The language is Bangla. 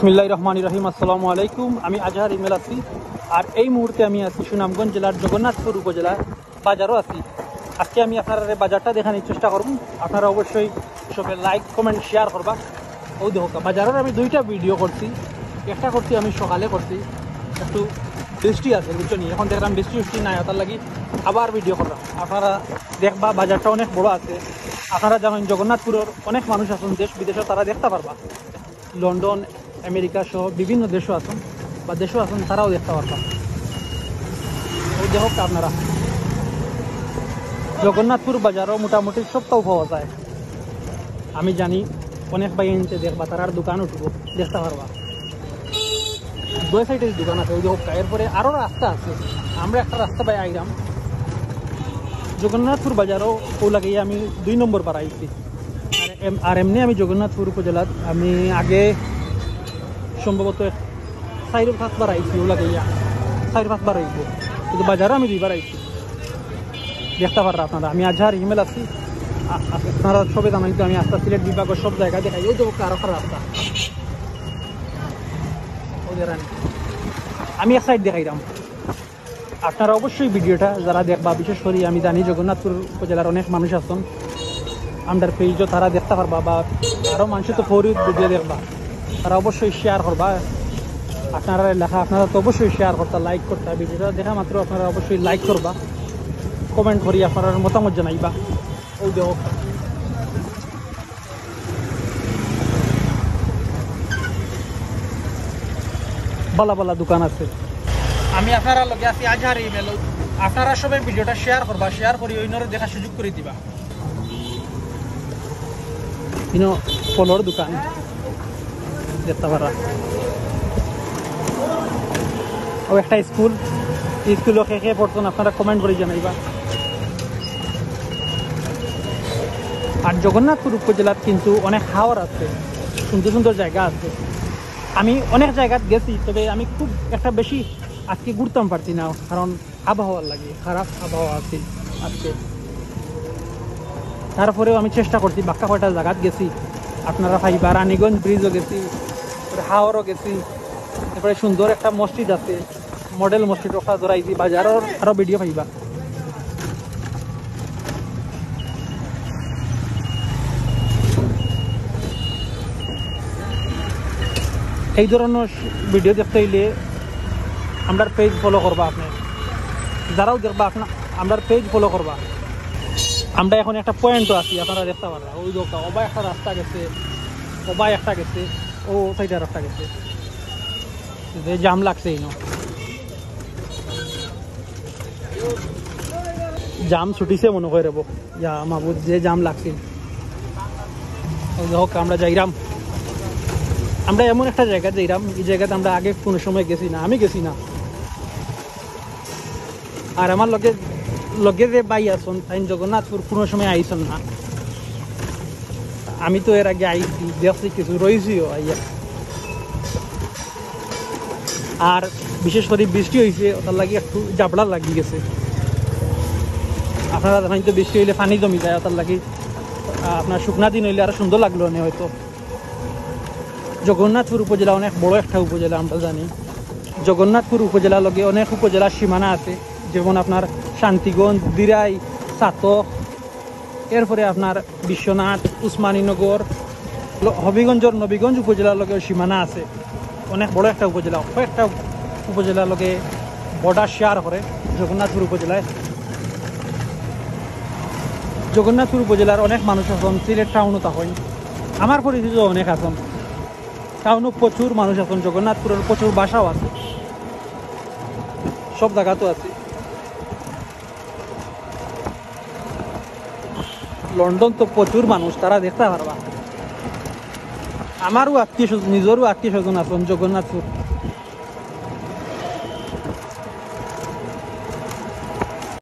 বিসমিল্লাহির রহমানির রহিম। আসসালামু আলাইকুম। আমি আজহার ইমেল আছি, আর এই মুহূর্তে আমি আছি সুনামগঞ্জ জেলার জগন্নাথপুর উপজেলার বাজারও আছি। আজকে আমি আপনারা বাজারটা দেখানোর চেষ্টা করব। আপনারা অবশ্যই সবাই লাইক কমেন্ট শেয়ার করবা। ও দেখো বাজারের আমি দুইটা ভিডিও করছি। একটা করছি আমি সকালে করছি, একটু বৃষ্টি আছে বুঝছো নি, এখন দেখলাম বৃষ্টি নাই, তার লাগি আবার ভিডিও করলাম। আপনারা দেখবা বাজারটা অনেক বড় আছে। আপনারা জানেন জগন্নাথপুরের অনেক মানুষ আছেন দেশ বিদেশে, তারা দেখতে পারবা। লন্ডন আমেরিকা সহ বিভিন্ন দেশও আছেন বা দেশও আছেন, তারাও দেখতে পারবা। ওই দেখো আপনারা জগন্নাথপুর বাজারও মোটামুটি সবটাও পাওয়া যায়। আমি জানি অনেক ভাই এনতে দেখবা, তারার দোকান উঠবো দেখতে পারবা। দুই সাইডে দোকান আছে, ওই দেখো। এরপরে আরও রাস্তা আছে, আমরা একটা রাস্তা পাই আইলাম জগন্নাথপুর বাজারও। ও লাগিয়ে আমি 2 নম্বর পাড়া আইছি। আর এমনি আমি জগন্নাথপুর উপজেলার আমি আগে সম্ভবত 4-5 বার আইছি। ও লাগাইয়া 4-5 বার আইব, কিন্তু বাজারও আমি 2 বার আইছি। দেখতে পাররা আপনারা আমি আজহার ইমেল আছি। আপনারা সবাই জানেন তো আমি আস্তা সিলেট বিভাগের সব জায়গায় দেখাই। ওই তো আরো রাস্তা ওদের আমি এক সাইড দেখাইলাম। আপনারা অবশ্যই ভিডিওটা যারা দেখবা, বিশেষ করে আমি জানি জগন্নাথপুর উপজেলার অনেক মানুষ আছেন, আমাদের পেজও তারা দেখতে পারবা, বা আরও মানুষ তো ফরিদ ভিডিও দেখবা, তারা অবশ্যই শেয়ার করবা। আপনারা লেখা আপনারা তো অবশ্যই শেয়ার করতে, লাইক করতে। ভিডিওটা দেখা মাত্র আপনারা অবশ্যই লাইক করবা, কমেন্ট করি আপনার মতামত জানাইবা। ওই দেখো বালা বালা দোকান আছে। আমি আপনারা লগে আছি আজহার ইমেল। আপনারা সবাই ভিডিওটা শেয়ার করবা, শেয়ার করি অন্যরা দেখার সুযোগ করে দিবা। ফলর দোকান দেখতে পারা। ও একটা স্কুল কে কে পড়তেন আপনারা কমেন্ট করে জানাইবা। আর জগন্নাথপুর উপজেলার কিন্তু অনেক হাওর আছে, সুন্দর সুন্দর জায়গা আছে। আমি অনেক জায়গায় গেছি, তবে আমি খুব একটা বেশি আজকে ঘুরতাম পারছি না, কারণ আবহাওয়ার লাগে, খারাপ আবহাওয়া আছে আজকে। তারপরেও আমি চেষ্টা করছি, বাক্কা কয়টা জায়গাত গেছি আপনারা ভাইবা। রানীগঞ্জ ব্রিজও গেছি, হাওরও গেছি। এরপরে সুন্দর একটা মসজিদ আছে, মডেল মসজিদ, ওটা ধরাইছি। বাজারের আরও ভিডিও পাইবা। এই ধরনের ভিডিও দেখতে হইলে আমার পেজ ফলো করবা। আপনি যারাও দেখবা আপনার আমার পেজ ফলো করবা। আমরা এখন একটা পয়েন্টও আছি, আপনারা দেখতে পারবা। ওই দোকা ওবাই একটা রাস্তা গেছে, ওবাই একটা গেছে, ও সাইডে আর একটা গেছে। যে জাম লাগছে এই জাম ছুটিছে মনে করে রেবো, যা মাহবুদ যে জাম লাগছে। ওই হোক আমরা যাইরাম, আমরা এমন একটা জায়গা যাইরাম, এই জায়গাতে আমরা আগে কোনো সময় গেছি না, আমি গেছি না। আর আমার লগে যে বাই আসন তাই জগন্নাথপুর কোনো সময় আইসন না। আমি তো এর আগে আইছি, দেখছি কিছু, রয়েছিও আইয়া। আর বিশেষ করে বৃষ্টি হয়েছে, ওটার লাগে একটু জাবড়া লাগিয়ে গেছে। আপনারা জানেন তো বৃষ্টি হইলে পানি জমি যায়, ওটার লাগে আপনার শুকনা দিন হইলে আরো সুন্দর লাগলো না হয়তো। জগন্নাথপুর উপজেলা অনেক বড় একটা উপজেলা, আমরা জানি। জগন্নাথপুর উপজেলার লগে অনেক উপজেলার সীমানা আছে, যেমন আপনার শান্তিগঞ্জ, দিরাই, সাতক, এরপরে আপনার বিশ্বনাথ, উসমানীনগর, হবিগঞ্জের নবীগঞ্জ উপজেলার লগে সীমানা আছে। অনেক বড় একটা উপজেলা, কয়েকটা উপজেলার লগে বর্ডার শেয়ার করে জগন্নাথপুর উপজেলায়। জগন্নাথপুর উপজেলার অনেক মানুষ আছেন, সিলেট টাউনও তখন আমার পরিচিত অনেক আছেন। টাউনও প্রচুর মানুষ আছেন, জগন্নাথপুরের প্রচুর বাসাও আছে, সব জায়গাতেও আছে। লন্ডন তো প্রচুর মানুষ, তারা দেখতে পারবা। আমারও আত্মীয় স্বজন, নিজেরও আত্মীয় স্বজন আছেন জগন্নাথপুর।